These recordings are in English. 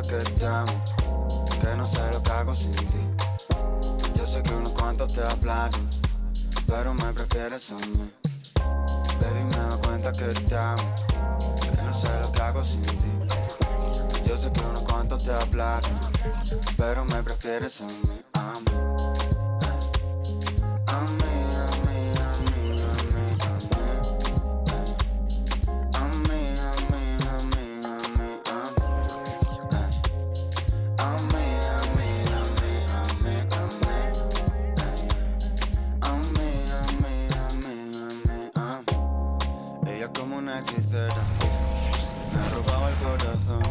cuenta que te amo, que no sé lo que hago sin ti. Yo sé que unos cuantos te hablan, pero me prefieres a mí. Baby, me doy cuenta que te amo, que no sé lo que hago sin ti. Yo sé que unos cuantos te hablan, pero me prefieres a mí. A mí, a mí, a mí, a mí, a mí, a mí, a mí, a mí, a mí, a mí, a mí, a mí, a mí, a mí, a mí, a mí, a mí. Ella como una hechicera me robaba el corazón,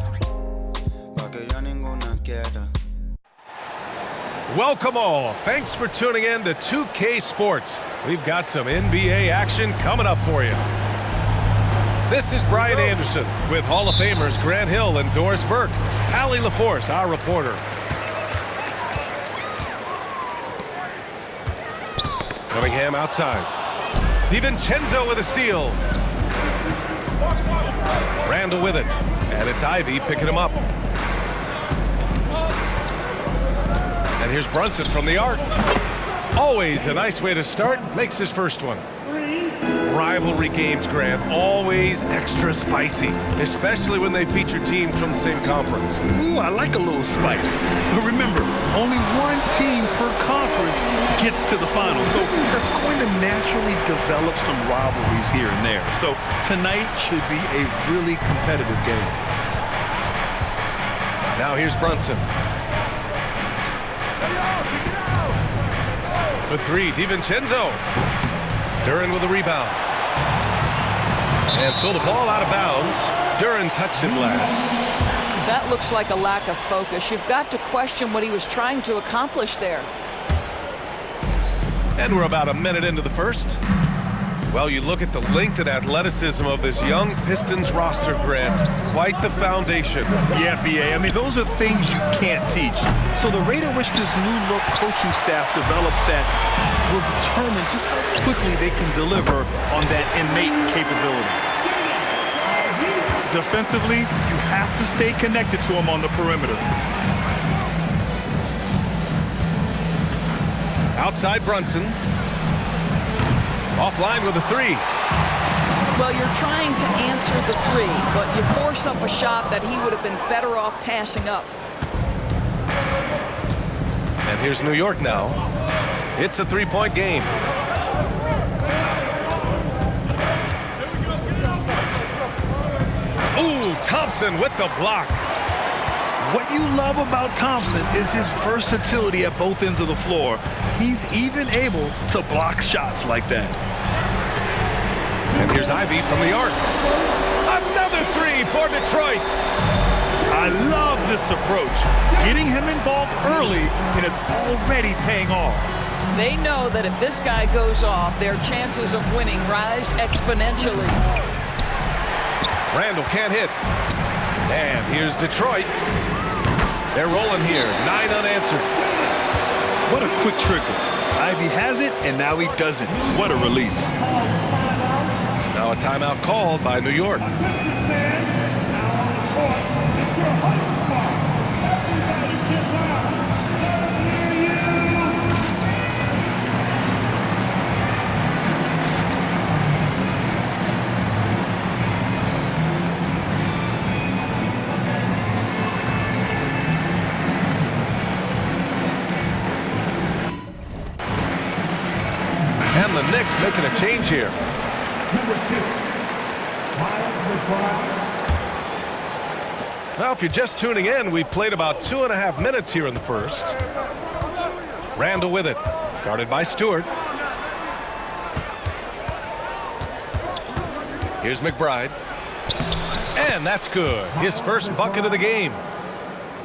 pa' que yo ninguna quiera. Welcome all. Thanks for tuning in to 2K Sports. We've got some NBA action coming up for you. This is Brian Anderson with Hall of Famers Grant Hill and Doris Burke. Allie LaForce, our reporter. Cunningham outside. DiVincenzo with a steal. Randall with it. And it's Ivy picking him up. And here's Brunson from the arc. Always a nice way to start. Makes his first one. Rivalry games, Grant, always extra spicy, especially when they feature teams from the same conference. Ooh, I like a little spice. But remember, only one team per conference gets to the final, so that's going to naturally develop some rivalries here and there. So tonight should be a really competitive game. Now here's Brunson. For three, DiVincenzo. Duren with a rebound. And so the ball out of bounds. Duren touched it last. That looks like a lack of focus. You've got to question what he was trying to accomplish there. And we're about a minute into the first. Well, you look at the length and athleticism of this young Pistons roster, Grant. Quite the foundation. Yeah, B.A. I mean, those are things you can't teach. So the rate at which this new-look coaching staff develops that will determine just how quickly they can deliver on that innate capability. Defensively, you have to stay connected to them on the perimeter. Outside Brunson. Offline with a three. Well, you're trying to answer the three, but you force up a shot that he would have been better off passing up. And here's New York now. It's a three-point game. Ooh, Thompson with the block. What you love about Thompson is his versatility at both ends of the floor. He's even able to block shots like that. And here's Ivy from the arc. Another three for Detroit. I love this approach. Getting him involved early, and it's already paying off. They know that if this guy goes off, their chances of winning rise exponentially. Randall can't hit. And here's Detroit. They're rolling here, 9 unanswered. What a quick trigger. Ivy has it, and now he doesn't. What a release. Now a timeout called by New York. And the Knicks making a change here. Now, if you're just tuning in, we played about 2.5 minutes here in the first. Randall with it, guarded by Stewart. Here's McBride. And that's good. His first bucket of the game.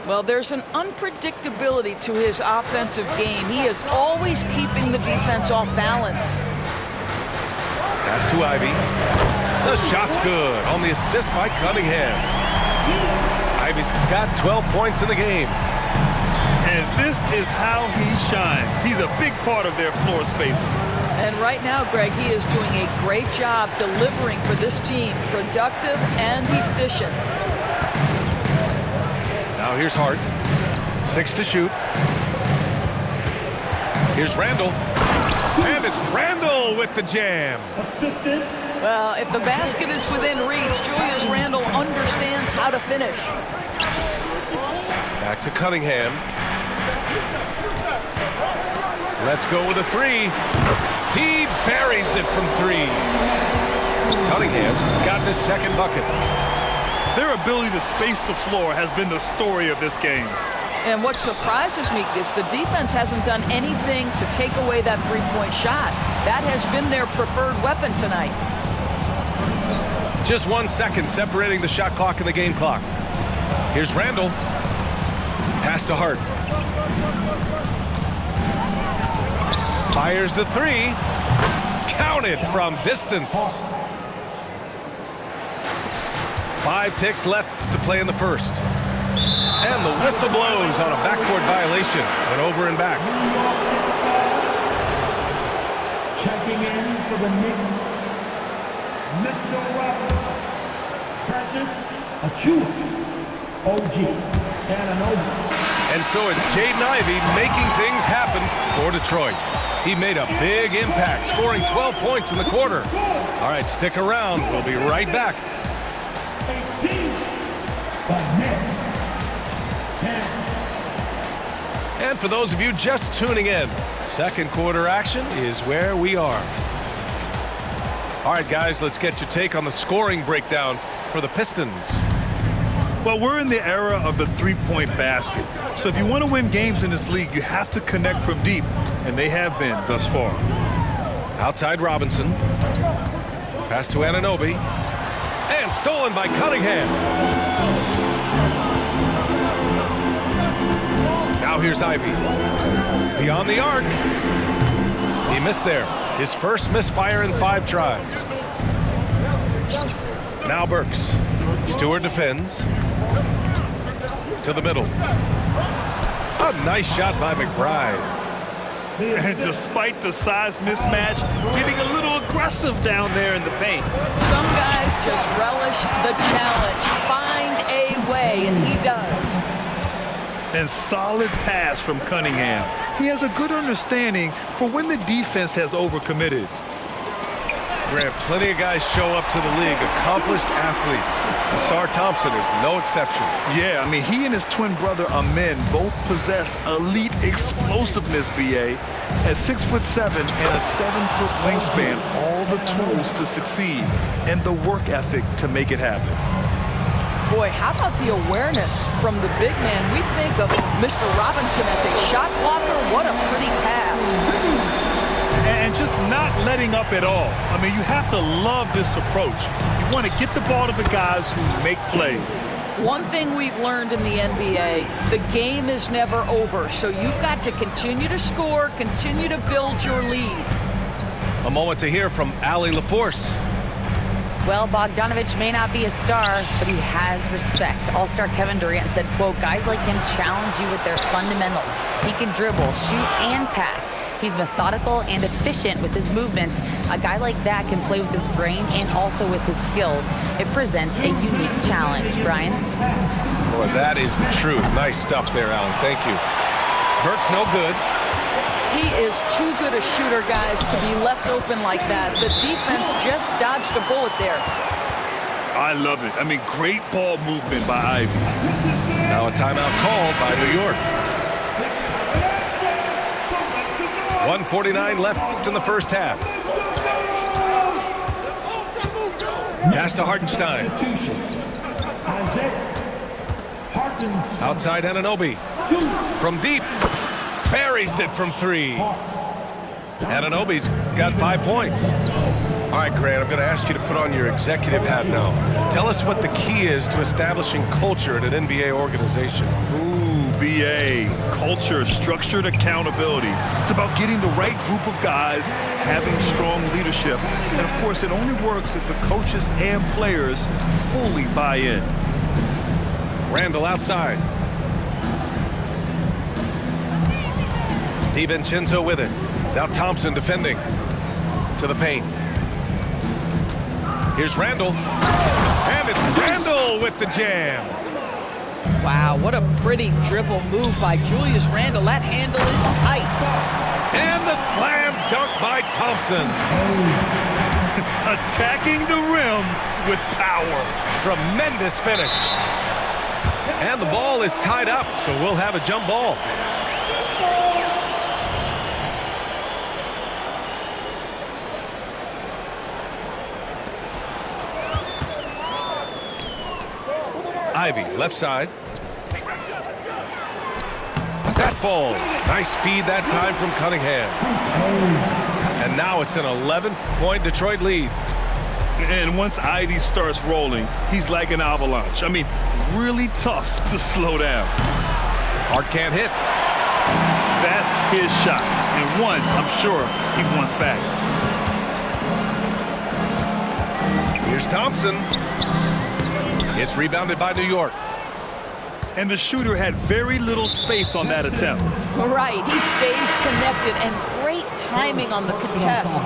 Well, there's an unpredictability to his offensive game. He is always keeping the defense off balance. Pass to Ivy. The shot's good on the assist by Cunningham. Ivy's got 12 points in the game. And this is how he shines. He's a big part of their floor spaces. And right now, Greg, he is doing a great job delivering for this team. Productive and efficient. Now here's Hart. 6 to shoot. Here's Randall. And it's Randall with the jam. Well, if the basket is within reach, Julius Randle understands how to finish. Back to Cunningham. Let's go with a 3. He buries it from 3. Cunningham's got his second bucket. Their ability to space the floor has been the story of this game. And what surprises me is the defense hasn't done anything to take away that three-point shot. That has been their preferred weapon tonight. Just 1 second separating the shot clock and the game clock. Here's Randall. Pass to Hart. Fires the 3. Counted from distance. 5 ticks left to play in the first. And the whistle blows on a backcourt violation. And over and back. Checking in for the Knicks, Mitchell Roberts, Precious Achiuwa, OG Anunoby. And so it's Jaden Ivey making things happen for Detroit. He made a big impact, scoring 12 points in the quarter. All right, stick around. We'll be right back. 18, the Knicks, 10. And for those of you just tuning in, second quarter action is where we are. All right, guys, let's get your take on the scoring breakdown for the Pistons. Well, we're in the era of the three-point basket. So if you want to win games in this league, you have to connect from deep, and they have been thus far. Outside Robinson. Pass to Anunoby. And stolen by Cunningham. Now here's Ivey. Beyond the arc. He missed there. His first misfire in 5 tries. Now Burks. Stewart defends. To the middle. A nice shot by McBride. And despite the size mismatch, getting a little aggressive down there in the paint. Some guys just relish the challenge. Find a way, and he does. And solid pass from Cunningham. He has a good understanding for when the defense has overcommitted. Grant, plenty of guys show up to the league, accomplished athletes. Ausar Thompson is no exception. Yeah, I mean, he and his twin brother Amen both possess elite explosiveness, BA. At 6'7" and a 7-foot wingspan, all the tools to succeed and the work ethic to make it happen. Boy, how about the awareness from the big man? We think of Mr. Robinson as a shot blocker. What a pretty pass. And just not letting up at all. I mean, you have to love this approach. You want to get the ball to the guys who make plays. One thing we've learned in the NBA, the game is never over. So you've got to continue to score, continue to build your lead. A moment to hear from Allie LaForce. Well, Bogdanovich may not be a star, but he has respect. All-star Kevin Durant said, quote, guys like him challenge you with their fundamentals. He can dribble, shoot, and pass. He's methodical and efficient with his movements. A guy like that can play with his brain and also with his skills. It presents a unique challenge. Brian? Boy, that is the truth. Nice stuff there, Allie. Thank you. Burke's no good. He is too good a shooter, guys, to be left open like that. The defense just dodged a bullet there. I love it. I mean, great ball movement by Ivey. Now a timeout called by New York. 1:49 left in the first half. Pass to Hartenstein. Outside Anunoby. From deep. Buries it from 3. Anunoby's got 5 points. All right, Grant, I'm going to ask you to put on your executive hat now. Tell us what the key is to establishing culture at an NBA organization. Ooh, BA. Culture, structured accountability. It's about getting the right group of guys, having strong leadership. And, of course, it only works if the coaches and players fully buy in. Randall outside. DiVincenzo with it. Now Thompson defending. To the paint. Here's Randall. And it's Randall with the jam. Wow, what a pretty dribble move by Julius Randle. That handle is tight. And the slam dunk by Thompson. Attacking the rim with power. Tremendous finish. And the ball is tied up, so we'll have a jump ball. Ivy, left side. That falls. Nice feed that time from Cunningham. And now it's an 11-point Detroit lead. And once Ivy starts rolling, he's like an avalanche. I mean, really tough to slow down. Hart can't hit. That's his shot. And one, I'm sure he wants back. Here's Thompson. It's rebounded by New York. And the shooter had very little space on that attempt. Right, he stays connected, and great timing on the contest.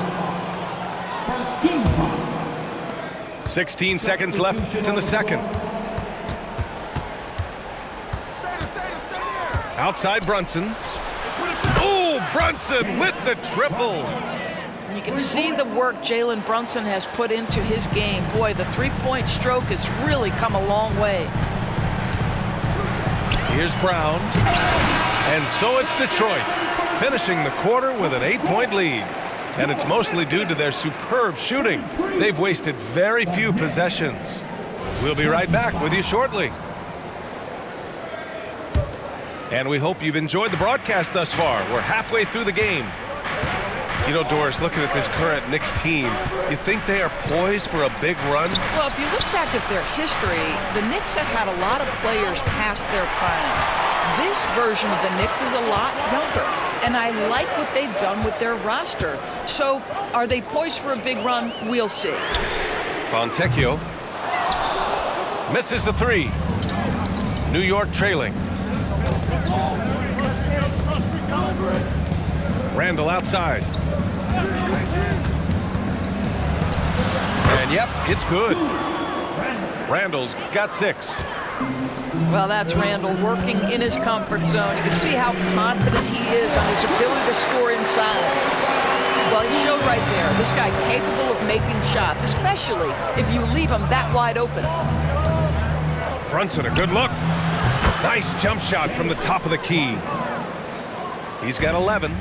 16 seconds left in the second. Outside Brunson. Oh, Brunson with the triple. You can see the work Jalen Brunson has put into his game. Boy, the three-point stroke has really come a long way. Here's Brown. And so it's Detroit, finishing the quarter with an 8-point lead. And it's mostly due to their superb shooting. They've wasted very few possessions. We'll be right back with you shortly. And we hope you've enjoyed the broadcast thus far. We're halfway through the game. You know, Doris, looking at this current Knicks team, you think they are poised for a big run? Well, if you look back at their history, the Knicks have had a lot of players past their prime. This version of the Knicks is a lot younger, and I like what they've done with their roster. So, are they poised for a big run? We'll see. Fontecchio misses the three. New York trailing. Randle outside. And yep, it's good. Randle's got 6. Well, that's Randle working in his comfort zone. You can see how confident he is on his ability to score inside. Well, he showed right there, this guy capable of making shots, especially if you leave him that wide open. Brunson, a good look. Nice jump shot from the top of the key. He's got 11.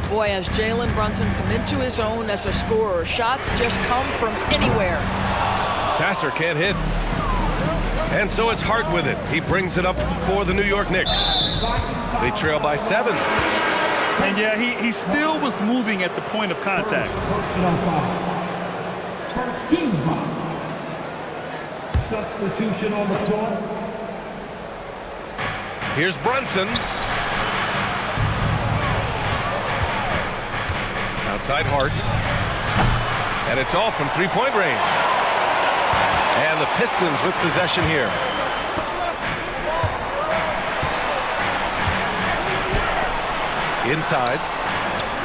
Boy, has Jalen Brunson come into his own as a scorer. Shots just come from anywhere. Sasser can't hit. And so it's Hart with it. He brings it up for the New York Knicks. They trail by 7. And yeah, he still was moving at the point of contact. Personal foul. First team foul. Substitution on the floor. Here's Brunson. Outside Hart. And it's off from three-point range. And the Pistons with possession here. Inside.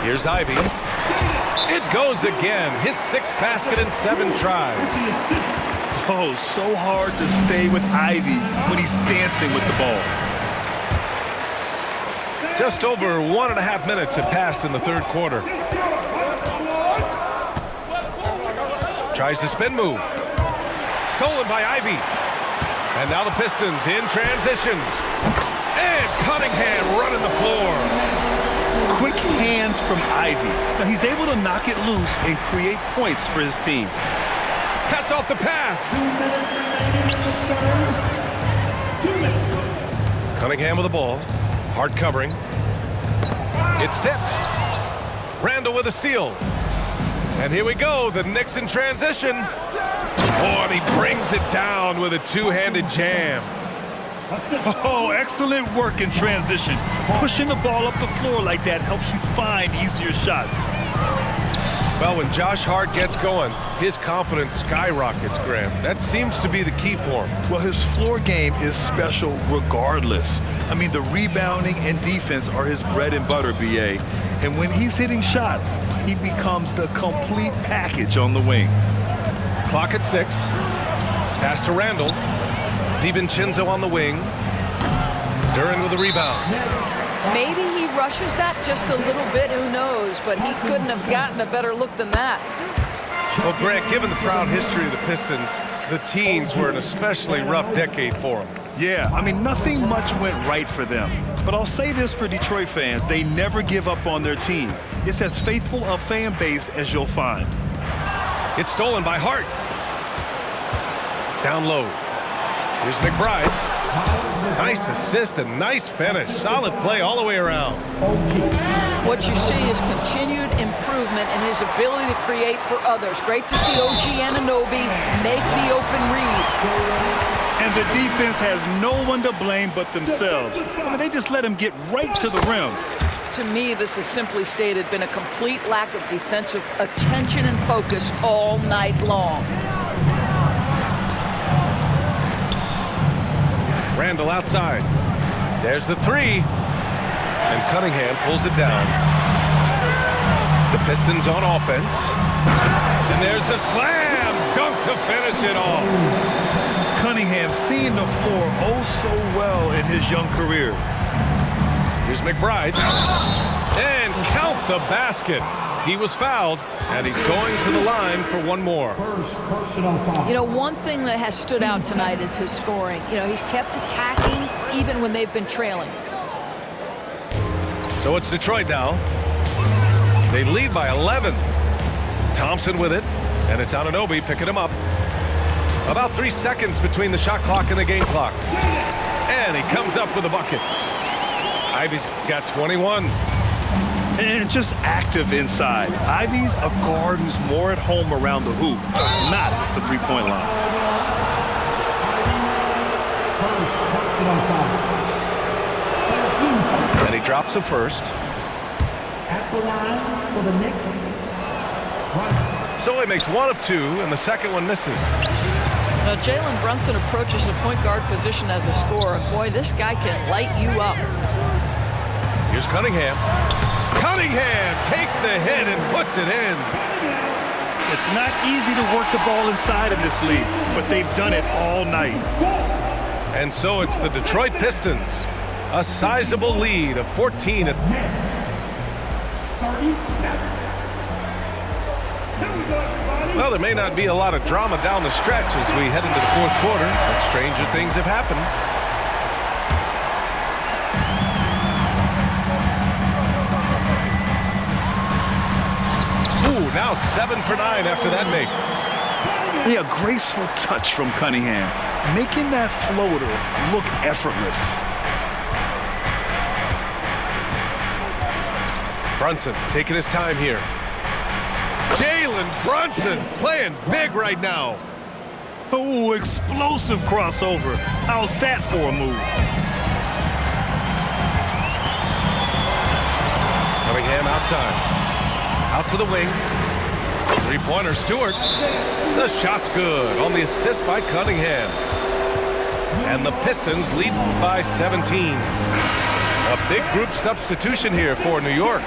Here's Ivy. It goes again. His 6th basket in 7 tries. Oh, so hard to stay with Ivy when he's dancing with the ball. Just over 1.5 minutes have passed in the third quarter. Tries the spin move. Stolen by Ivy. And now the Pistons in transition. And Cunningham running the floor. Quick hands from Ivy. Now he's able to knock it loose and create points for his team. Cuts off the pass. 2 minutes remaining in the third. 2 minutes. Cunningham with the ball. Hard covering. It's tipped. Randle with a steal. And here we go, the Knicks in transition. Oh, and he brings it down with a two-handed jam. Oh, excellent work in transition. Pushing the ball up the floor like that helps you find easier shots. Well, when Josh Hart gets going, his confidence skyrockets, Graham. That seems to be the key for him. Well, his floor game is special regardless. I mean, the rebounding and defense are his bread and butter, B.A. And when he's hitting shots, he becomes the complete package on the wing. Clock at 6. Pass to Randle. DiVincenzo on the wing. Duren with a rebound. Maybe he rushes that just a little bit, who knows, but he couldn't have gotten a better look than that. Well, Grant, given the proud history of the Pistons, the teens were an especially rough decade for them. Yeah, I mean, nothing much went right for them. But I'll say this for Detroit fans, they never give up on their team. It's as faithful a fan base as you'll find. It's stolen by Hart. Down low. Here's McBride. Nice assist and nice finish. Solid play all the way around. What you see is continued improvement in his ability to create for others. Great to see OG Anunoby make the open read. And the defense has no one to blame but themselves. I mean, they just let him get right to the rim. To me, this has simply stated been a complete lack of defensive attention and focus all night long. Randall outside. There's the three. And Cunningham pulls it down. The Pistons on offense. And there's the slam dunk to finish it off. Cunningham seeing the floor oh so well in his young career. Here's McBride. And count the basket. He was fouled, and he's going to the line for one more. First personal foul. You know, one thing that has stood out tonight is his scoring. You know, he's kept attacking even when they've been trailing. So it's Detroit now. They lead by 11. Thompson with it, and it's Anunoby picking him up. About 3 seconds between the shot clock and the game clock. And he comes up with a bucket. Ivy's got 21. And just active inside. Ivy's a guard who's more at home around the hoop, not the three-point line. First personal foul. And he drops him first. At the line for the Knicks. So he makes one of two, and the second one misses. Now, Jalen Brunson approaches the point guard position as a scorer. Boy, this guy can light you up. Here's Cunningham. Cunningham takes the hit and puts it in. It's not easy to work the ball inside in this league, but they've done it all night. And so it's the Detroit Pistons. A sizable lead of 14 at 37. Well, there may not be a lot of drama down the stretch as we head into the fourth quarter, but stranger things have happened. Ooh, now 7 for 9 after that make. Yeah, a graceful touch from Cunningham, making that floater look effortless. Brunson taking his time here. Jalen Brunson playing big right now. Oh, explosive crossover. How's that for a move? Cunningham outside. Out to the wing. Three-pointer Stewart. The shot's good on the assist by Cunningham. And the Pistons lead by 17. A big group substitution here for New York.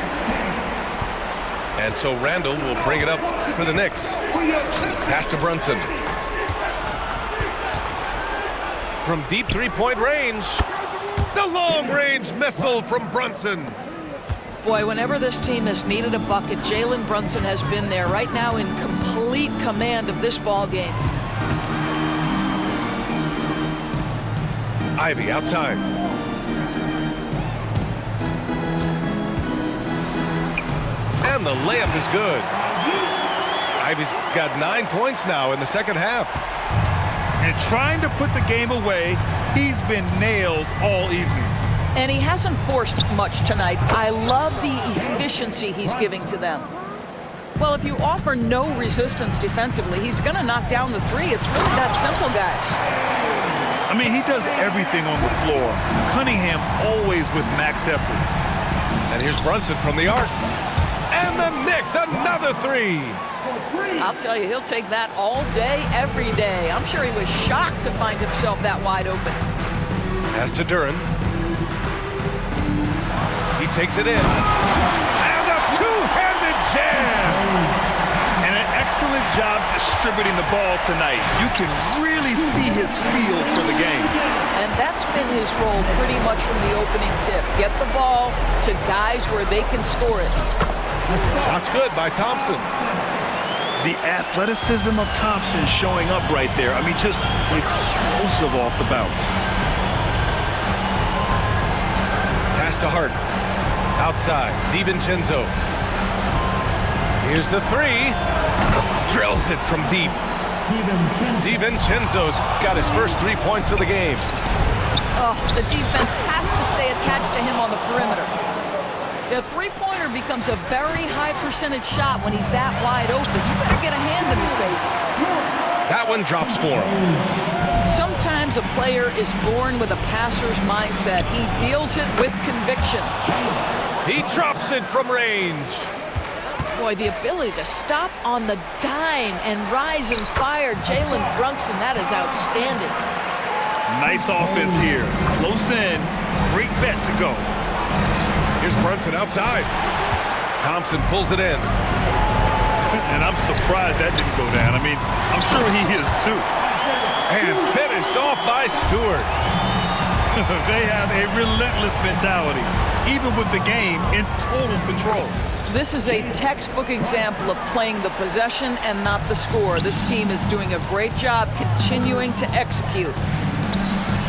And so Randall will bring it up for the Knicks. Pass to Brunson. From deep three-point range, the long-range missile from Brunson. Boy, whenever this team has needed a bucket, Jalen Brunson has been there right now in complete command of this ball game. Ivy outside. And the layup is good. Ivy's got 9 points now in the second half. And trying to put the game away, he's been nails all evening. And he hasn't forced much tonight. I love the efficiency he's giving to them. Well, if you offer no resistance defensively, he's going to knock down the three. It's really that simple, guys. I mean, he does everything on the floor. Cunningham always with max effort. And here's Brunson from the arc. And the Knicks, another three. I'll tell you, he'll take that all day, every day. I'm sure he was shocked to find himself that wide open. Pass to Duren. He takes it in. And a two-handed jam. And an excellent job distributing the ball tonight. You can really see his feel for the game. And that's been his role pretty much from the opening tip. Get the ball to guys where they can score it. Shot's good by Thompson. The athleticism of Thompson showing up right there. I mean, just explosive off the bounce. Pass to Hart. Outside, DiVincenzo. Here's the three. Drills it from deep. DiVincenzo's got his first 3 points of the game. Oh, the defense has to stay attached to him on the perimeter. The three-pointer becomes a very high percentage shot when he's that wide open. You better get a hand in his face. That one drops for him. Sometimes a player is born with a passer's mindset. He deals it with conviction. He drops it from range. Boy, the ability to stop on the dime and rise and fire. Jalen Brunson, that is outstanding. Nice offense here. Close in. Great bet to go. Here's Brunson outside. Thompson pulls it in. And I'm surprised that didn't go down. I mean, I'm sure he is too. And finished off by Stewart. They have a relentless mentality, even with the game in total control. This is a textbook example of playing the possession and not the score. This team is doing a great job continuing to execute.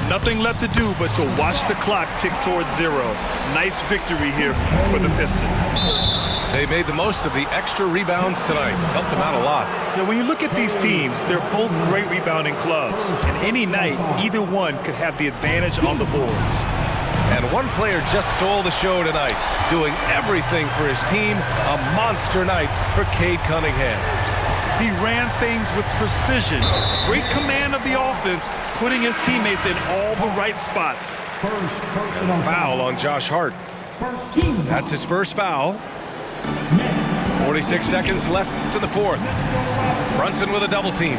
Nothing left to do but to watch the clock tick towards zero. Nice victory here for the Pistons. They made the most of the extra rebounds tonight. Helped them out a lot. Now, when you look at these teams, they're both great rebounding clubs. And any night, either one could have the advantage on the boards. And one player just stole the show tonight, doing everything for his team. A monster night for Cade Cunningham. He ran things with precision. Great command of the offense, putting his teammates in all the right spots. Foul on Josh Hart. That's his first foul. 46 seconds left to the fourth. Brunson with a double team.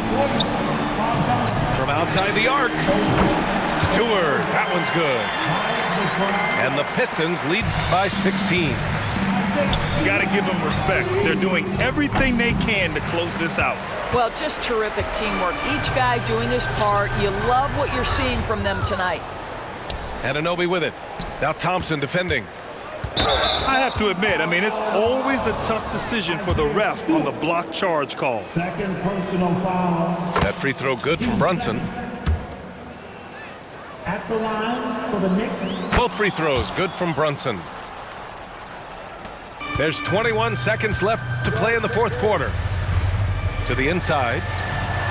From outside the arc. Stewart, that one's good. And the Pistons lead by 16. You got to give them respect. They're doing everything they can to close this out. Well, just terrific teamwork. Each guy doing his part. You love what you're seeing from them tonight. Anunoby with it. Now Thompson defending. I have to admit, I mean, it's always a tough decision for the ref on the block charge call. Second personal foul. That free throw good from Brunson. At the line for the Knicks. Both free throws good from Brunson. There's 21 seconds left to play in the fourth quarter. To the inside.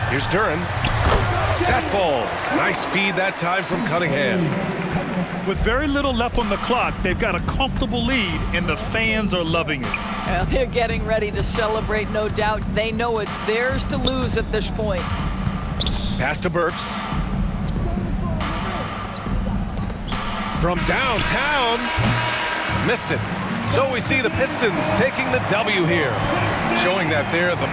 Here's Duren. That falls. Nice feed that time from Cunningham. With very little left on the clock, they've got a comfortable lead, and the fans are loving it. Well, they're getting ready to celebrate, no doubt. They know it's theirs to lose at this point. Pass to Burks. From downtown. Missed it. So we see the Pistons taking the W here, showing that they're the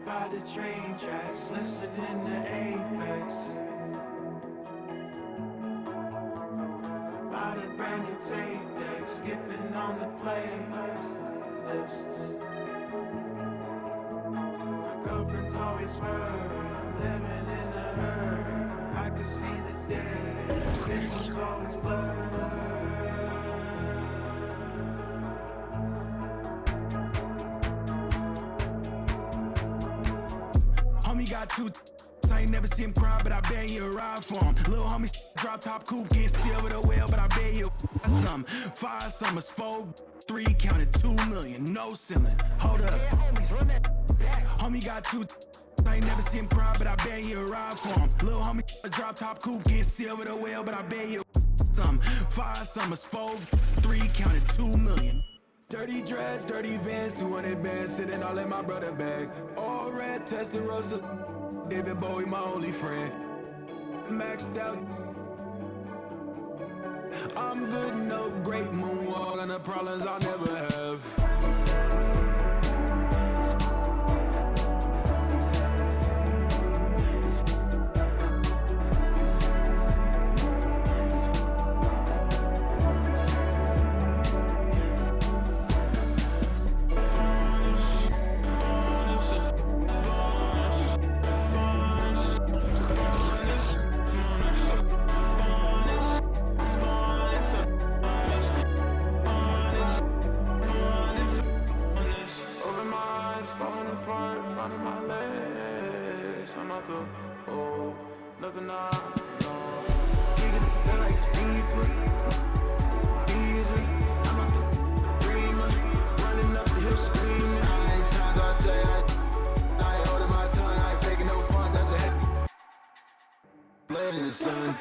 by the train tracks, listening to Aphex. About a brand new tape deck, skipping on the playlists. My girlfriend's always worried, I'm living in a hurry. I can see the day, vision's always blurred. Homie got two I ain't never see him cry, but I bet you ride for him. Little homie drop top coupe, can't steal with a whale, but I bet you some. 5 summers, 4, 3, counted 2 million, no ceiling. Hold up. Homie got two I ain't never see him cry, but I bet you ride for him. Little homie drop top coupe, can't steal with a whale, but I bet you some. 5 summers, 4, 3, counted 2 million. Dirty dreads, dirty Vans, 200 bands, sitting all in my brother bag. All red, Testarossa, David Bowie, my only friend. Maxed out, I'm good, no great moonwalk, and the problems I'll never have. In the sun.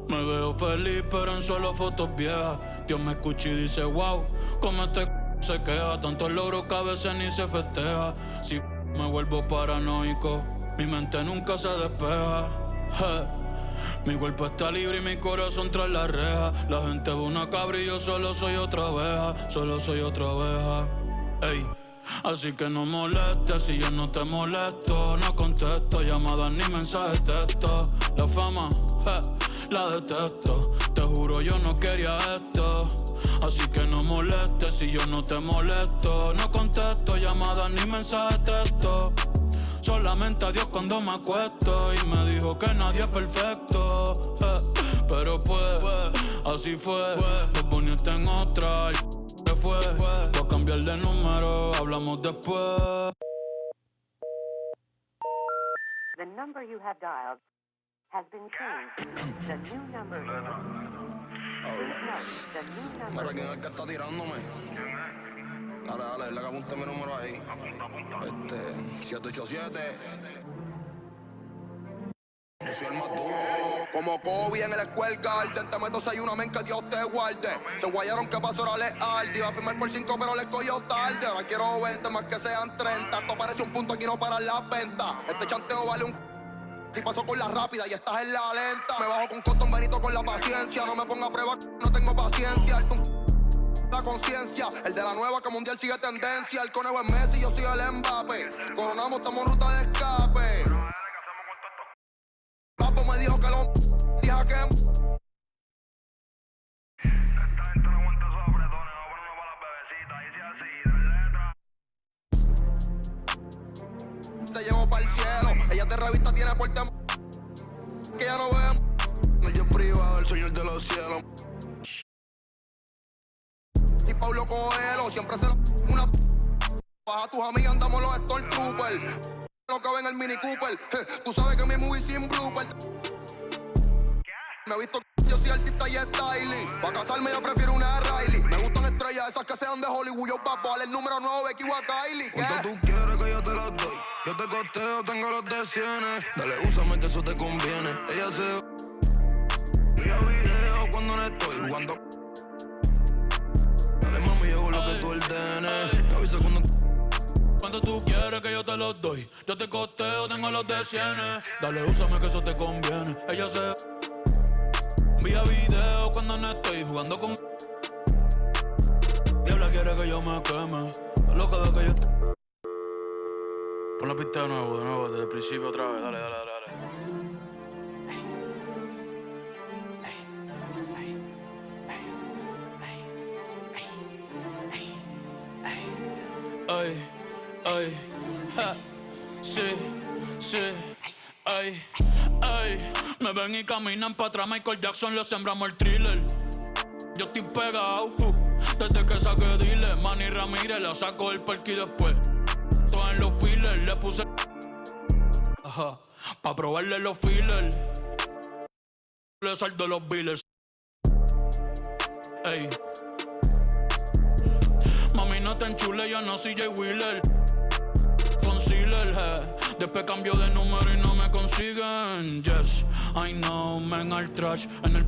Me veo feliz pero en solo fotos viejas. Dios me escucha y dice wow, como este se queja. Tantos logros que a veces ni se festeja. Si me vuelvo paranoico, mi mente nunca se despeja. Mi cuerpo está libre y mi corazón tras la reja. La gente ve una cabra y yo solo soy otra oveja. Solo soy otra oveja. Ey. Así que no molestes si yo no te molesto. No contesto llamadas ni mensajes de texto. La fama, la detesto. Te juro yo no quería esto. Así que no molestes si yo no te molesto. No contesto llamadas ni mensajes de texto. Solamente a Dios cuando me acuesto. Y me dijo que nadie es perfecto. Pero pues, así fue. Te poniste en otra. ¿Qué fue? Voy a cambiar de número, hablamos después. The number you have dialed has been changed. The new number. Please note, the new number. Mira, ¿quién es el que está tirándome? Dale, le apunte mi número ahí. 787. Yo soy el más duro. Como Kobe en el escuelga, inténtame entonces hay una men que Dios te guarde. Se guayaron que pasó era leal. Te iba a firmar por 5 pero le cogió tarde. Ahora quiero 20 más que sean 30. Esto parece un punto, aquí no paran las ventas. Este chanteo vale un... Si pasó con la rápida y estás en la lenta. Me bajo con Cotton Benito con la paciencia. No me ponga a prueba, no tengo paciencia. La conciencia, el de la nueva que mundial sigue tendencia. El conejo es Messi, yo soy el Mbappé. Coronamos, estamos en ruta de escape. Papo me dijo que lo dije que esta gente no aguanta esos apretones. No ponen uno para las bebecitas. Dice así, de letra. Te llevo para el cielo. Ella te revista, tiene porte que ya no vemos. El yo privado, el señor de los cielos. Y Pablo Coelho siempre se una. Baja a tus amigas, andamos los Stormtroopers. Lo que ven el Mini Cooper. Tú sabes que mi movie sin blooper. Me he visto yo soy artista y stylish. Pa' casarme yo prefiero una Riley. Me gustan estrellas esas que sean de Hollywood. Yo papo, el número 9, Becky o a Kylie. ¿Cuánto tú quieres que yo te los doy? Yo te costeo, tengo los de cienes. Dale, úsame que eso te conviene. Ella se... Vía video cuando no estoy jugando. Dale mami, yo hago lo que tú ordenes. Me avisa cuando... ¿Cuánto tú quieres que yo te los doy? Yo te costeo, tengo los de cienes. Dale, úsame que eso te conviene. Ella se... Vía video cuando no estoy jugando con... Diabla, quiero quiere que yo me queme. Está loca de que yo... Pon la pista de nuevo, desde el principio otra vez. Dale. Ay, ja, sí, ay. Me ven y caminan pa' atrás, Michael Jackson, le sembramos el thriller. Yo estoy pegado, desde que saqué dile. Manny Ramírez, la saco del parque y después todo en los fillers, le puse pa' probarle los fillers. Le saldo los billers. Ey. Mami, no te enchule, yo no soy Jay Wheeler. Concealer, después cambio de número y no me consiguen. Yes, I know, men al trash. En el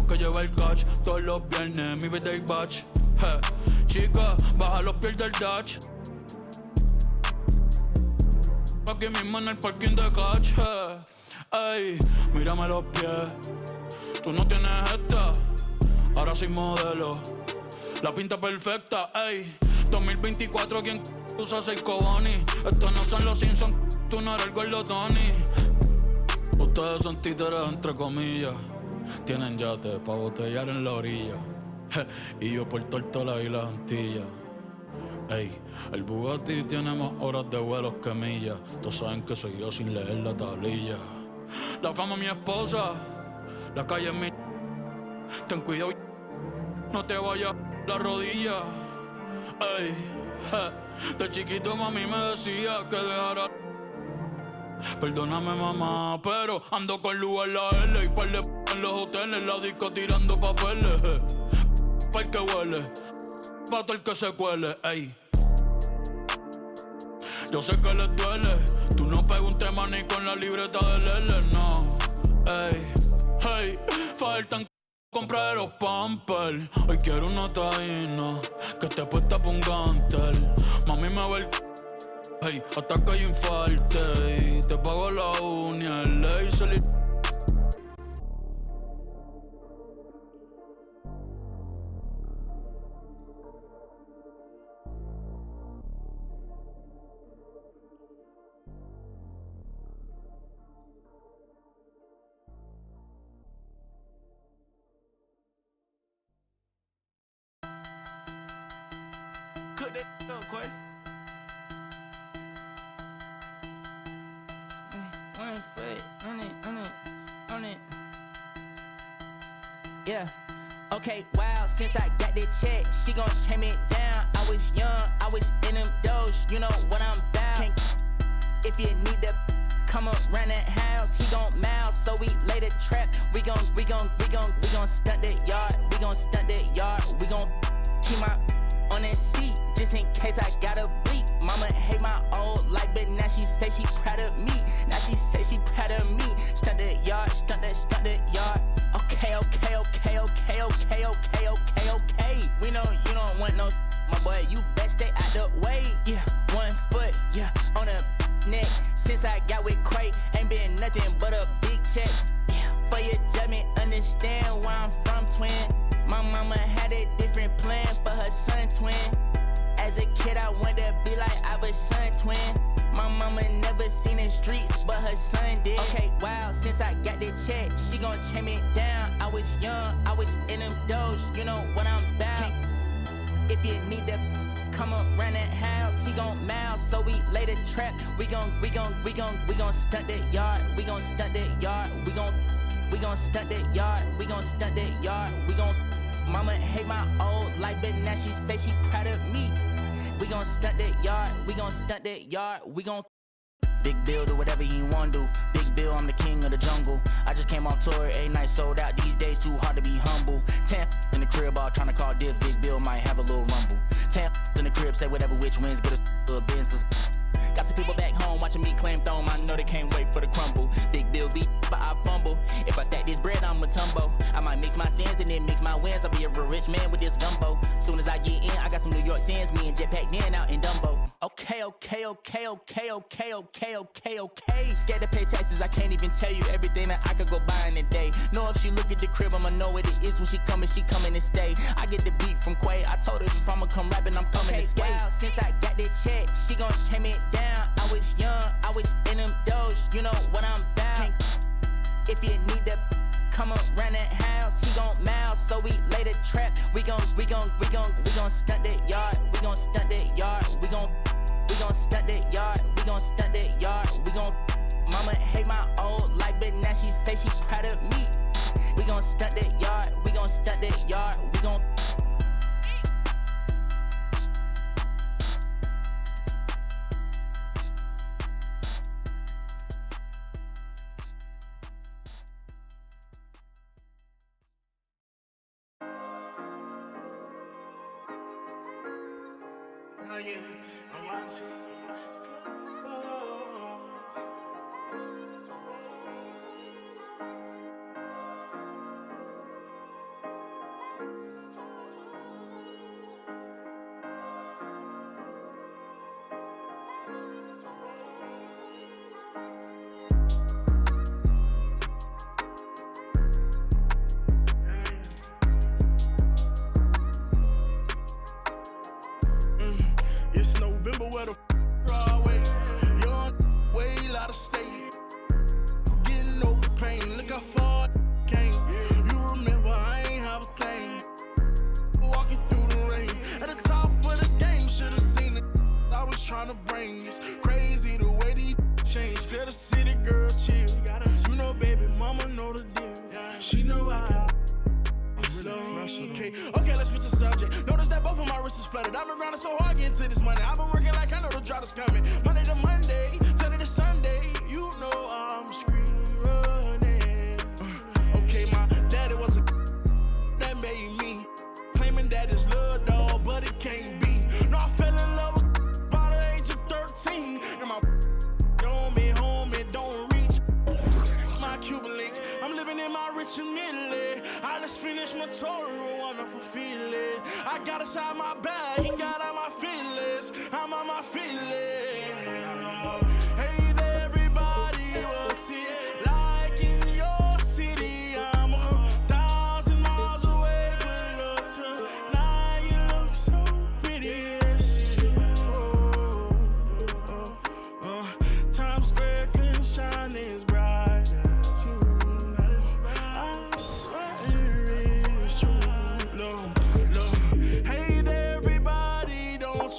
que lleva el catch. Todos los viernes, mi birthday batch. Chica, baja los pies del dash. Aquí mismo en el parking de catch. Ey, mírame los pies. Tú no tienes esta, ahora soy modelo. La pinta perfecta, ey. 2024, ¿quién usa Seiko Bonnie? Estos no son los Simpsons, tú no eres el gordo Tony. Ustedes son títeres entre comillas. Tienen yate pa' botellar en la orilla. Y yo por Tortola y las Antillas. Ey, el Bugatti tiene más horas de vuelos que millas. Todos saben que soy yo sin leer la tablilla. La fama es mi esposa, la calle es mi... Ten cuidado, no te vayas la rodilla. Ey, de chiquito mami me decía que dejara. Perdóname mamá, pero ando con luz en la L y par de en los hoteles, la disco tirando papeles. Pa' el que huele, pa' todo el que se cuele, ey. Yo sé que les duele, tú no pegas un tema ni con la libreta del L, no. Ey, hey, faltan comprar los Pampers. Hoy quiero una taína que esté puesta pa' un gantel. Mami me ve el hey, hasta que yo infarte. Y te pago la uña, el laser. Cook that up, Quay. One foot, on it. Yeah. Okay, wow, since I got that check, she gon' chain me down. I was young, I was in them doors, you know what I'm about. If you need to come around that house, he gon' mouse, so we lay the trap. We gon' stunt that yard, we gon' stunt that yard. We gon' keep my on that seat, just in case I gotta bleep. Mama hate my old life, but now she say she proud of me. Now she say she proud of me. Stunt that yard, stunt that yard. Okay. We know you don't want no, my boy, you best stay out the way. Yeah, 1 foot, yeah, on the neck. Since I got with Quay, ain't been nothing but a big check. Yeah, for your judgment, understand where I'm from, twin. My mama had a different plan for her son, twin. As a kid, I wanted to be like I was son, twin. My mama never seen the streets, but her son did. Okay, wow, since I got the check, she gon' chain me down. I was young, I was in them doors, you know what I'm about. If you need to come around that house, he gon' mouse, so we lay the trap. We gon' stunt that yard. We gon' stunt that yard. We gon' stunt that yard. We gon' stunt that yard. We gon' Mama hate my old life, but now she say she proud of me. We gon' stunt that yard. We gon' stunt that yard. We gon' Big Bill do whatever he wanna do. Big Bill, I'm the king of the jungle. I just came off tour, 8 nights sold out. These days too hard to be humble. 10 in the crib, all trying to call div. Big Bill might have a little rumble. 10 in the crib, say whatever which wins, get a business. Got some people back home watching me claim throne. I know they can't wait for the crumble. Big Bill beat, but I fumble. If I stack this bread, I'ma tumble. I might mix my sins and then mix my wins. I'll be a real rich man with this gumbo. Soon as I get in, I got some New York sins. Me and Jetpack Dan out in Dumbo. Okay. Scared to pay taxes, I can't even tell you everything that I could go buy in a day. Know if she look at the crib, I'ma know what it is when she coming to stay. I get the beat from Quay. I told her if I'ma come rapping, I'm coming to skate. Wow, since I got that check, she gon' chain me down. I was young, I was in them doors, you know what I'm about. If you need to come around that house, he gon' mouse, so we lay the trap. We gon' stunt that yard. We gon' stunt that yard. We gon' stunt that yard. We gon' stunt that yard. We gon' mama hate my old life, but now she say she proud of me. We gon' stunt that yard. We gon' stunt that yard. We gon' Where the Broadway, young, way out of state, getting over pain. Look how far I came. You remember I ain't have a thing. Walking through the rain, at the top of the game, should've seen it. I was trying to bring it's crazy the way these change. Tell the city girl chill. You know, baby, mama know the deal. She know I. Okay, let's switch the subject. Notice that both of my wrists is flooded. I've been grinding so hard getting to this money. I've been working like I know the drought is coming. Monday to Monday, Sunday to Sunday. You know I'm scream running. Okay, my daddy was a that made me. Claiming that it's love, dog, but it can't be. No, I fell in love with by the age of 13. And my homie, don't reach my Cuban link. I'm living in my rich and Italy. I just finished my tour, a wonderful feeling. I got inside my bag, and got out my feelings. I'm on my feelings. Hey there, everybody, what's it like in your city? I'm 1,000 miles away, but look tonight, you look so pretty. Times Square can shine as bright as you. I swear.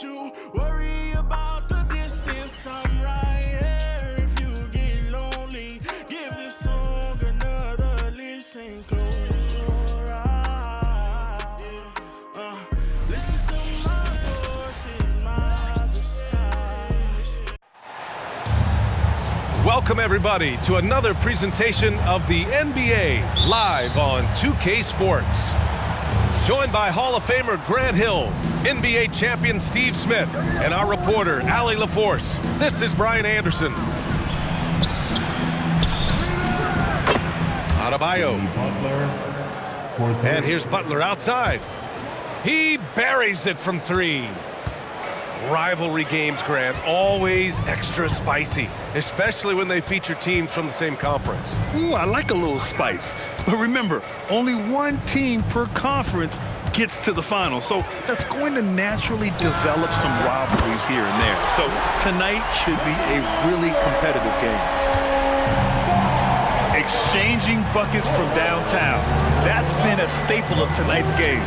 You worry about the distance. I'm right here. If you get lonely, give this song another listen. Close your eyes. Listen to my voice in my disguise. Welcome, everybody, to another presentation of the NBA live on 2K Sports. Joined by Hall of Famer Grant Hill, NBA champion Steve Smith, and our reporter, Allie LaForce. This is Brian Anderson. Adebayo. And here's Butler outside. He buries it from three. Rivalry games, Grant, always extra spicy, especially when they feature teams from the same conference. Ooh, I like a little spice. But remember, only one team per conference gets to the final, so that's going to naturally develop some rivalries here and there. So tonight should be a really competitive game. Exchanging buckets from downtown. That's been a staple of tonight's game.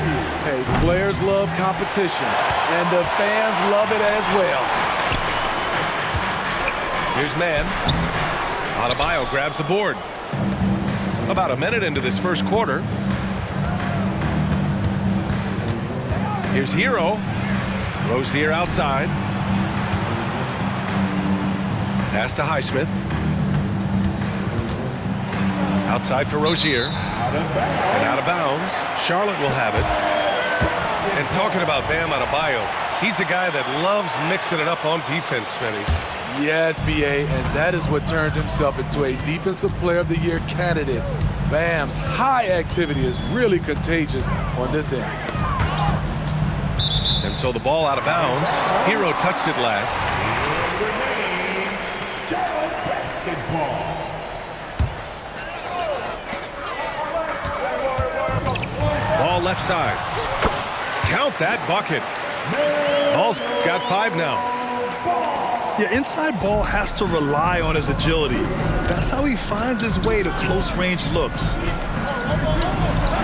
Hey, the players love competition, and the fans love it as well. Here's man. Adebayo grabs the board. About a minute into this first quarter. Here's Hero. Rozier outside. Pass to Highsmith. Outside for Rozier. And out of bounds. Charlotte will have it. And talking about Bam Adebayo, he's a guy that loves mixing it up on defense, Smitty. Yes, B.A., and that is what turned himself into a Defensive Player of the Year candidate Bam's high activity is really contagious on this end. And so the ball out of bounds. Hero touched it last. Ball left side. Count that bucket. Ball's got 5 now. Yeah, inside ball has to rely on his agility. That's how he finds his way to close-range looks.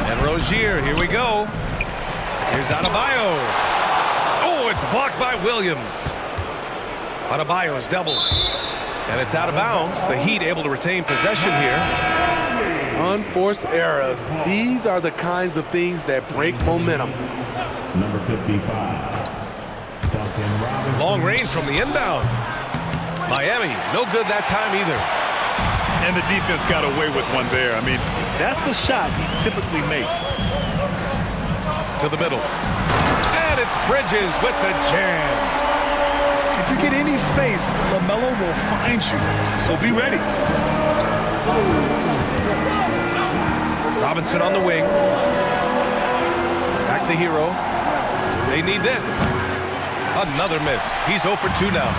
And Rozier, here we go. Here's Adebayo. Oh, it's blocked by Williams. Adebayo's doubled. And it's out of bounds. The Heat able to retain possession here. Unforced errors. These are the kinds of things that break momentum. Number 55. Long range from the inbound. Miami, no good that time either. And the defense got away with one there. I mean, that's a shot he typically makes. To the middle. And it's Bridges with the jam. If you get any space, LaMelo will find you. So be ready. Robinson on the wing. Back to Hero. They need this. Another miss. He's 0 for 2 now.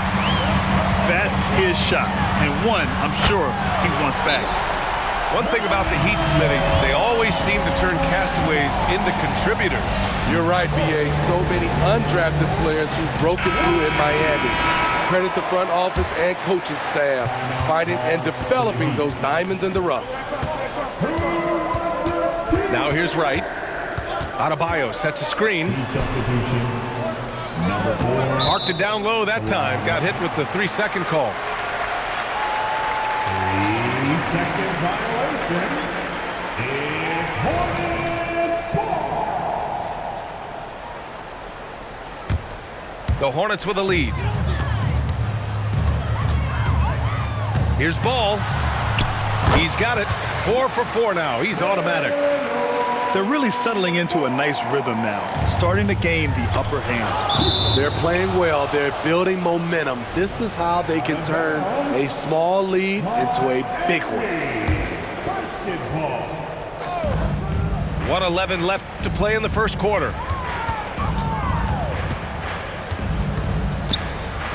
That's his shot. And one, I'm sure, he wants back. One thing about the Heat, Smitty, they always seem to turn castaways into contributors. You're right, B.A. So many undrafted players who've broken through in Miami. Credit the front office and coaching staff, finding and developing those diamonds in the rough. Now here's Wright. Adebayo sets a screen. Marked it down low that time. Got hit with the 3-second call. 3-second violation. It's Hornets ball. The Hornets with a lead. Here's Ball. He's got it. 4 for 4 now. He's automatic. They're really settling into a nice rhythm now, starting to gain the upper hand. They're playing well. They're building momentum. This is how they can turn a small lead into a big one. 1:11 left to play in the first quarter.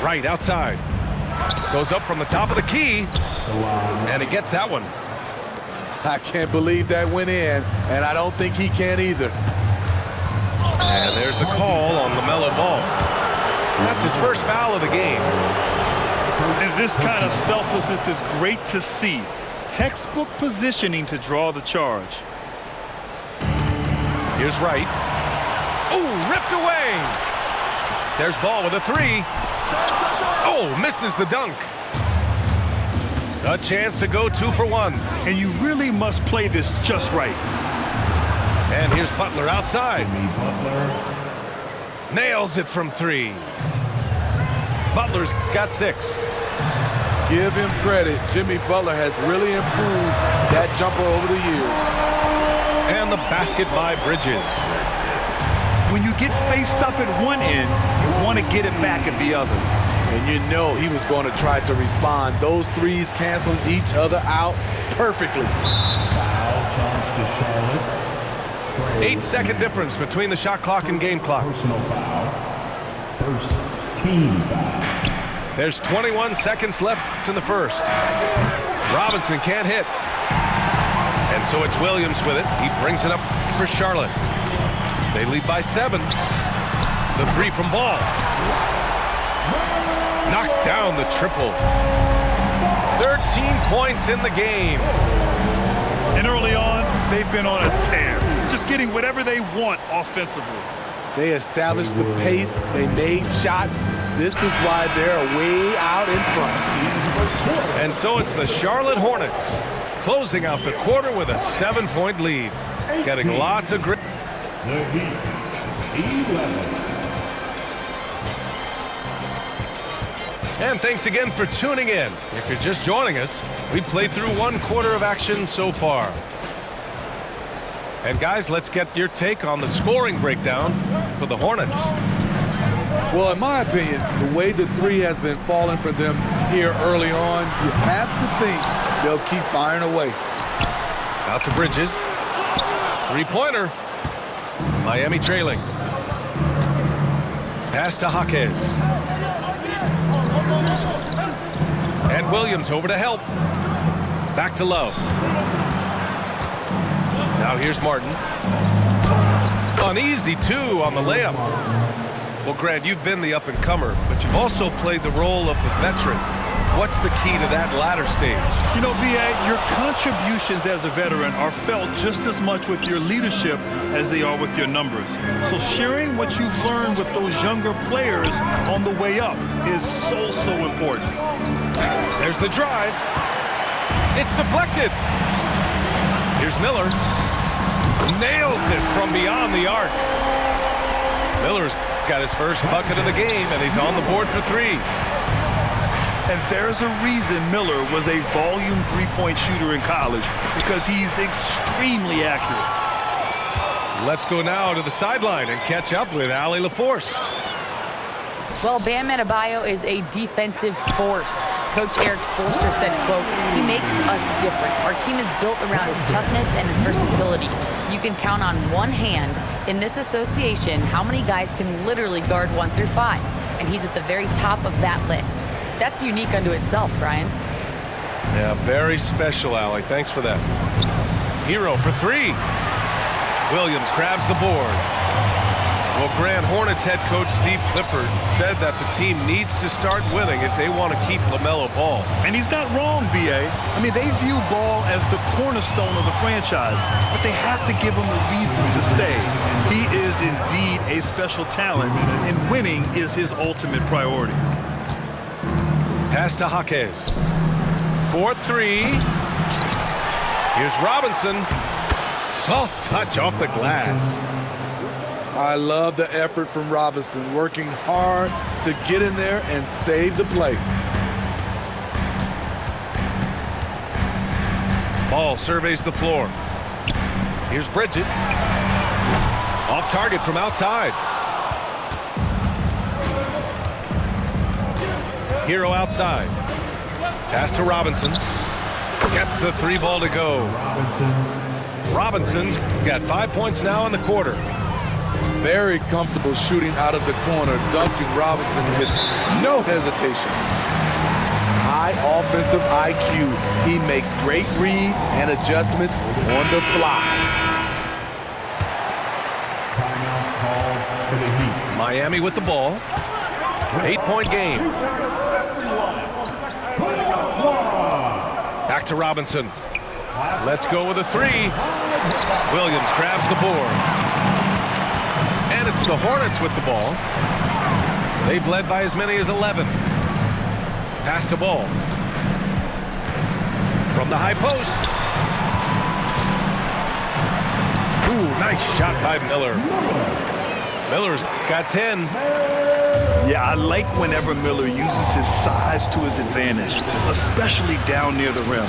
Right outside. Goes up from the top of the key. And he gets that one. I can't believe that went in, and I don't think he can either. And there's the call on LaMelo Ball. That's his first foul of the game. And this kind of selflessness is great to see. Textbook positioning to draw the charge. Here's Wright. Oh, ripped away. There's Ball with a 3. Oh, misses the dunk. A chance to go 2 for 1. And you really must play this just right. And here's Butler outside. Nails it from 3. Butler's got 6. Give him credit. Jimmy Butler has really improved that jumper over the years. And the basket by Bridges. When you get faced up at one end, you want to get it back at the other. And you know he was going to try to respond. Those threes canceled each other out perfectly. 8-second difference between the shot clock and game clock. Personal foul. First team foul. There's 21 seconds left in the first. Robinson can't hit. And so it's Williams with it. He brings it up for Charlotte. They lead by 7. The 3 from Ball. Knocks down the triple. 13 points in the game. And early on, they've been on a tear. Just getting whatever they want offensively. They established the pace. They made shots. This is why they're way out in front. And so it's the Charlotte Hornets closing out the quarter with a 7-point lead. Getting lots of grip. The Heat, 11. And thanks again for tuning in. If you're just joining us, we played through 1 quarter of action so far. And guys, let's get your take on the scoring breakdown for the Hornets. Well, in my opinion, the way the 3 has been falling for them here early on, you have to think they'll keep firing away. Out to Bridges. Three-pointer. Miami trailing. Pass to Jaquez. And Williams over to help. Back to Love. Now here's Martin. An easy two on the layup. Well, Grant, you've been the up-and-comer, but you've also played the role of the veteran. What's the key to that latter stage? You know, B.A., your contributions as a veteran are felt just as much with your leadership as they are with your numbers. So sharing what you've learned with those younger players on the way up is so important. There's the drive. It's deflected. Here's Miller. Nails it from beyond the arc. Miller's got his first bucket of the game, and he's on the board for three. And there's a reason Miller was a volume three-point shooter in college, because he's extremely accurate. Let's go now to the sideline and catch up with Allie LaForce. Well, Bam Adebayo is a defensive force. Coach Eric Spoelstra said, quote, "He makes us different. Our team is built around his toughness and his versatility. You can count on one hand in this association how many guys can literally guard 1 through 5, and he's at the very top of that list." That's unique unto itself, Brian. Yeah, very special, Allie. Thanks for that. Hero for three. Williams grabs the board. Well, Grant, Hornets head coach Steve Clifford said that the team needs to start winning if they want to keep LaMelo Ball. And he's not wrong, B.A. I mean, they view Ball as the cornerstone of the franchise, but they have to give him a reason to stay. He is indeed a special talent, and winning is his ultimate priority. Pass to Jaquez. 4-3. Here's Robinson. Soft touch off the glass. I love the effort from Robinson, working hard to get in there and save the play. Ball surveys the floor. Here's Bridges. Off target from outside. Hero outside. Pass to Robinson. Gets the three ball to go. Robinson's got 5 points now in the quarter. Very comfortable shooting out of the corner, dunking Robinson with no hesitation. High offensive IQ. He makes great reads and adjustments on the fly. Timeout call for the Heat. Miami with the ball. 8-point game. Back to Robinson. Let's go with a three. Williams grabs the board. And it's the Hornets with the ball. They've led by as many as 11. Pass to Ball. From the high post. Ooh, nice shot by Miller. Miller's got 10. Yeah, I like whenever Miller uses his size to his advantage, especially down near the rim.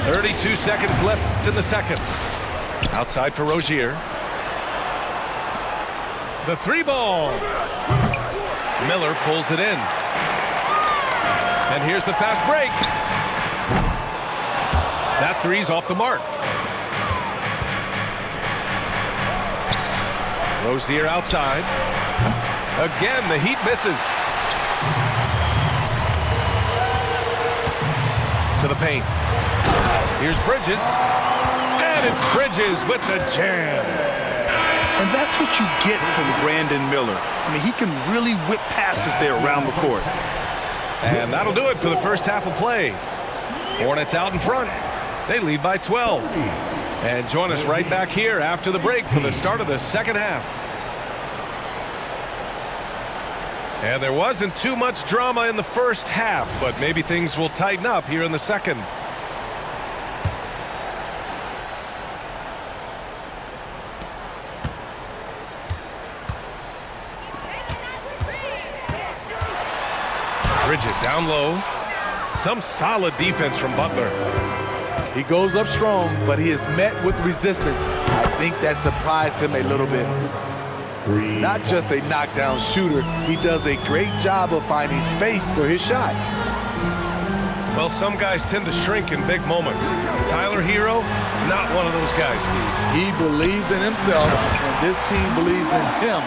.32 seconds left in the second. Outside for Rozier. The three ball. Miller pulls it in. And here's the fast break. That three's off the mark. Rozier outside. Again, the Heat misses. To the paint. Here's Bridges. And it's Bridges with the jam. And that's what you get from Brandon Miller. I mean, he can really whip passes there around the court. And that'll do it for the first half of play. Hornets out in front. They lead by 12. And join us right back here after the break for the start of the second half. And there wasn't too much drama in the first half, but maybe things will tighten up here in the second. Bridges down low. Some solid defense from Butler. He goes up strong, but he is met with resistance. I think that surprised him a little bit. Not just a knockdown shooter, he does a great job of finding space for his shot. Well, some guys tend to shrink in big moments. Tyler Hero, not one of those guys, Steve. He believes in himself, and this team believes in him.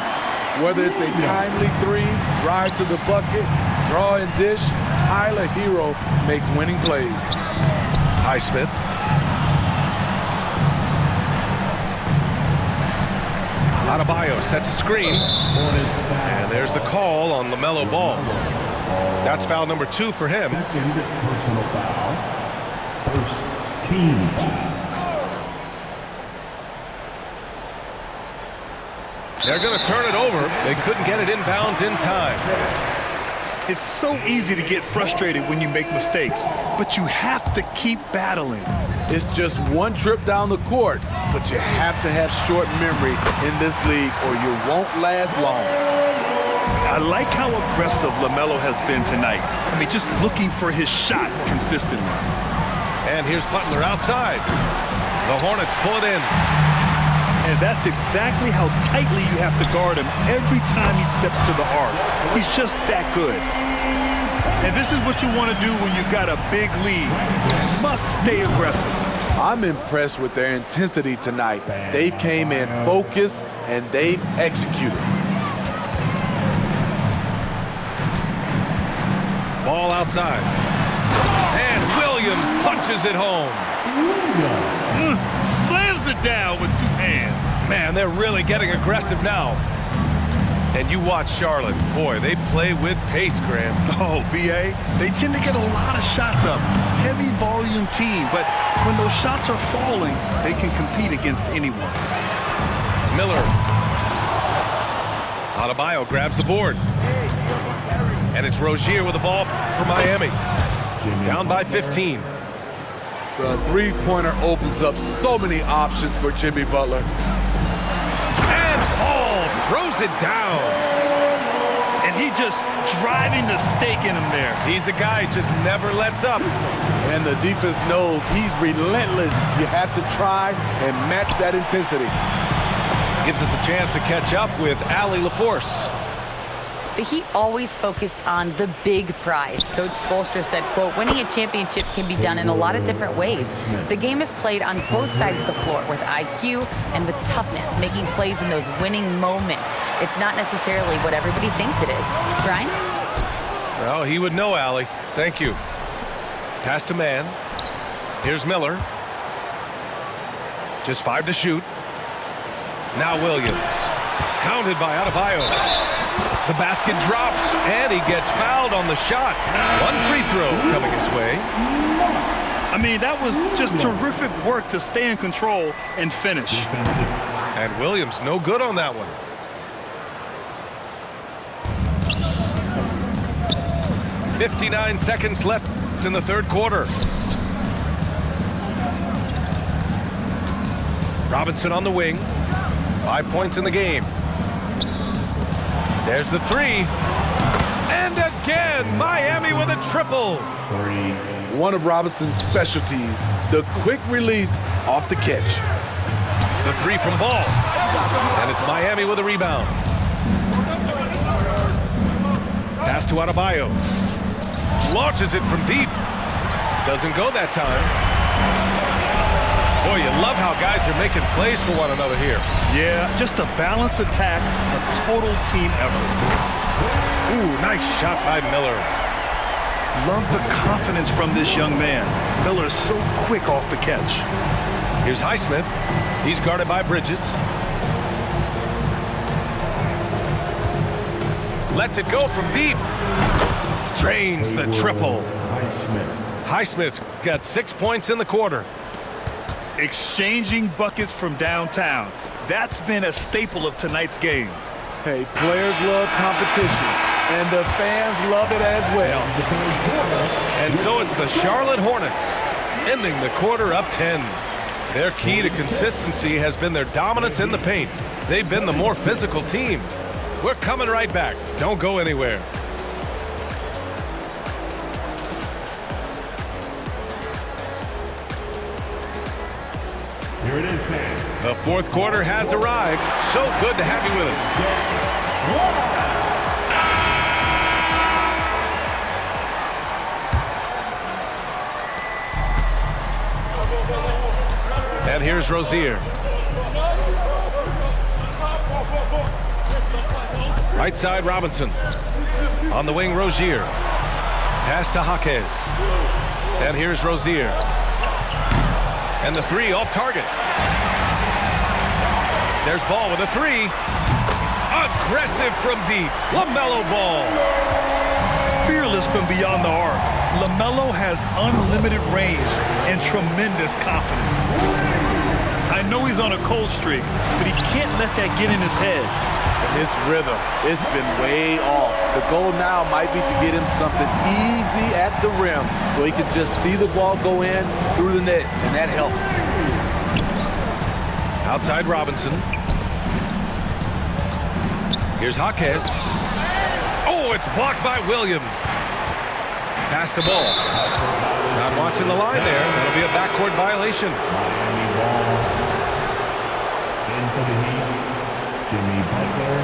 Whether it's a timely three, drive to the bucket, draw and dish, Tyler Hero makes winning plays. Highsmith. Adebayo sets a screen. And there's the call on LaMelo Ball. That's foul number 2 for him. Second personal foul. First team foul. They're going to turn it over. They couldn't get it inbounds in time. It's so easy to get frustrated when you make mistakes, but you have to keep battling. It's just one trip down the court, but you have to have short memory in this league or you won't last long. I like how aggressive LaMelo has been tonight. I mean, just looking for his shot consistently. And here's Butler outside. The Hornets pull it in. And that's exactly how tightly you have to guard him every time he steps to the arc. He's just that good. And this is what you want to do when you've got a big lead. You must stay aggressive. I'm impressed with their intensity tonight. They've came in focused and they've executed. Ball outside. And Williams punches it home. Slams it down with 2 hands. Man, they're really getting aggressive now. And you watch Charlotte. Boy, they play with pace, Graham. Oh, B.A., they tend to get a lot of shots up. Heavy volume team, but when those shots are falling, they can compete against anyone. Miller. Adebayo grabs the board. And it's Rozier with the ball for Miami. Down by 15. The three-pointer opens up so many options for Jimmy Butler. And Ball throws it down. And he just driving the stake in him there. He's a guy who just never lets up. And the defense knows he's relentless. You have to try and match that intensity. Gives us a chance to catch up with Allie LaForce. The Heat always focused on the big prize. Coach Spoelstra said, quote, winning a championship can be done in a lot of different ways. The game is played on both sides of the floor with IQ and with toughness, making plays in those winning moments. It's not necessarily what everybody thinks it is. Brian? Well, he would know, Allie. Thank you. Pass to man. Here's Miller. Just 5 to shoot. Now Williams. Counted by Adebayo. The basket drops, and he gets fouled on the shot. 1 free throw coming his way. I mean, that was just terrific work to stay in control and finish. And Williams no good on that one. .59 seconds left in the third quarter. Robinson on the wing. 5 points in the game. There's the 3. And again, Miami with a triple. One of Robinson's specialties, the quick release off the catch. The 3 from Ball. And it's Miami with a rebound. Pass to Adebayo. Launches it from deep. Doesn't go that time. Boy, you love how guys are making plays for one another here. Yeah, just a balanced attack, a total team effort. Ooh, nice shot by Miller. Love the confidence from this young man. Miller is so quick off the catch. Here's Highsmith. He's guarded by Bridges. Lets it go from deep. Drains the triple. Highsmith's got 6 points in the quarter. Exchanging buckets from downtown. That's been a staple of tonight's game. Hey, players love competition, and the fans love it as well. And so it's the Charlotte Hornets, ending the quarter up 10. Their key to consistency has been their dominance in the paint. They've been the more physical team. We're coming right back. Don't go anywhere. Here it is, man. The fourth quarter has arrived. So good to have you with us. And here's Rozier. Right side, Robinson. On the wing, Rozier. Pass to Jaquez. And here's Rozier. And the three off target. There's Ball with a three. Aggressive from deep. LaMelo Ball. Fearless from beyond the arc. LaMelo has unlimited range and tremendous confidence. I know he's on a cold streak, but he can't let that get in his head. And his rhythm, it's been way off. The goal now might be to get him something easy at the rim so he can just see the ball go in through the net, and that helps. Outside Robinson. Here's Jaquez. Oh, it's blocked by Williams. Pass the ball. Not watching the line there. That'll be a backcourt violation. Miami ball. In for the Heat, Jimmy Butler,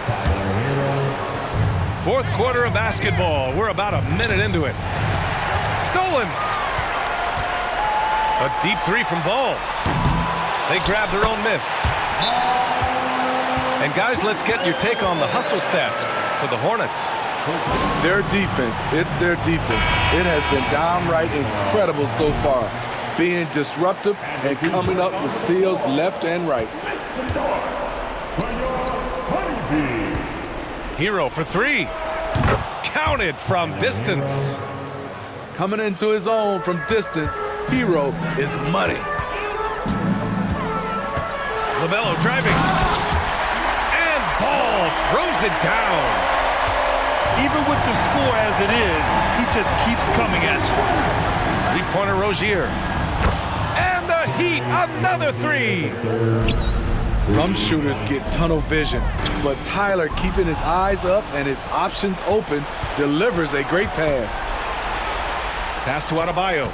Tyler Hero. Fourth quarter of basketball. We're about a minute into it. Stolen. A deep three from Ball. They grab their own miss. And guys, let's get your take on the hustle stats for the Hornets. Their defense, it's their defense. It has been downright incredible so far, being disruptive and coming up with steals left and right. Hero for three. Counted from distance. Coming into his own from distance, Hero is money. LaMelo driving. And Ball throws it down. Even with the score as it is, he just keeps coming at you. Three-pointer Rozier. And the Heat, another three. Some shooters get tunnel vision, but Tyler, keeping his eyes up and his options open, delivers a great pass. Pass to Adebayo.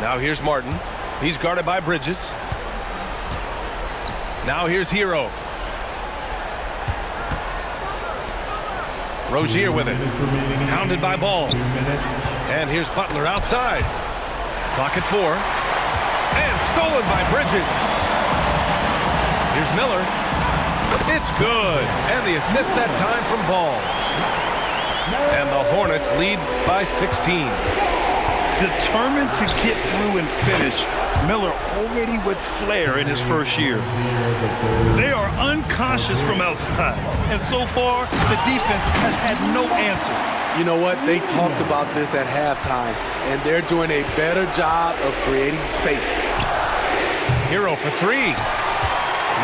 Now here's Martin. He's guarded by Bridges. Now here's Hero. Rozier with it. Hounded by Ball. And here's Butler outside. Clock at 4. And stolen by Bridges. Here's Miller. It's good. And the assist that time from Ball. And the Hornets lead by 16. Determined to get through and finish. Miller already with flair in his first year. They are unconscious from outside, and so far the defense has had no answer. You know what? They talked about this at halftime, and they're doing a better job of creating space. Hero for three.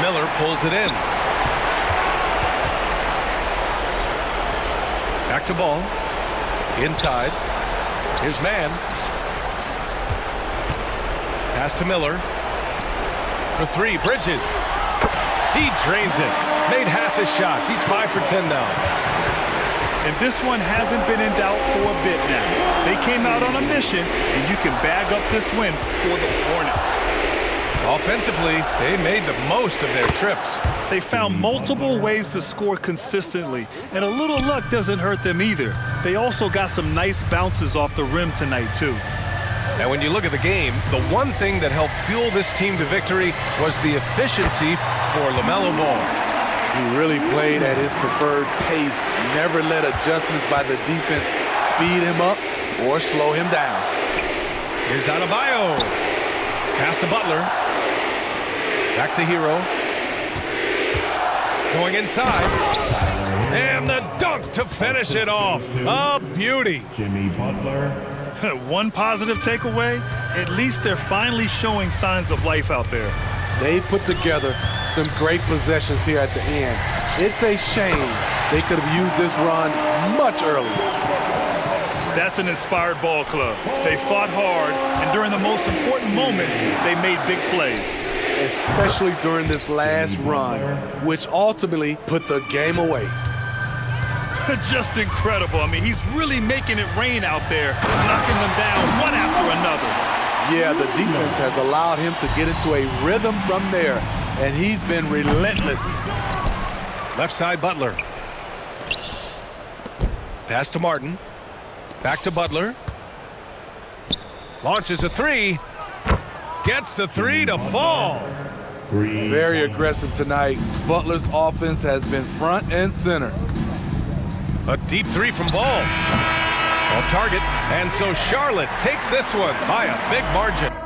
Miller pulls it in. Back to Ball. Inside. Here's Man. Pass to Miller. For three, Bridges. He drains it. Made half his shots. He's 5 for 10 now. And this one hasn't been in doubt for a bit now. They came out on a mission, and you can bag up this win for the Hornets. Offensively, they made the most of their trips. They found multiple ways to score consistently, and a little luck doesn't hurt them either. They also got some nice bounces off the rim tonight, too. And when you look at the game, the one thing that helped fuel this team to victory was the efficiency for LaMelo Ball. He really played at his preferred pace, never let adjustments by the defense speed him up or slow him down. Here's Adebayo. Pass to Butler. Back to Hero. Going inside. And the dunk to finish it off. A beauty. Jimmy Butler. One positive takeaway, at least they're finally showing signs of life out there. They put together some great possessions here at the end. It's a shame they could have used this run much earlier. That's an inspired ball club. They fought hard, and during the most important moments, they made big plays. Especially during this last run, which ultimately put the game away. Just incredible. I mean, he's really making it rain out there, knocking them down one after another. Yeah, the defense has allowed him to get into a rhythm from there, and he's been relentless. Left side, Butler. Pass to Martin. Back to Butler. Launches a three. Gets the three to fall. Very aggressive tonight. Butler's offense has been front and center. A deep three from Ball. Off target. And so Charlotte takes this one by a big margin.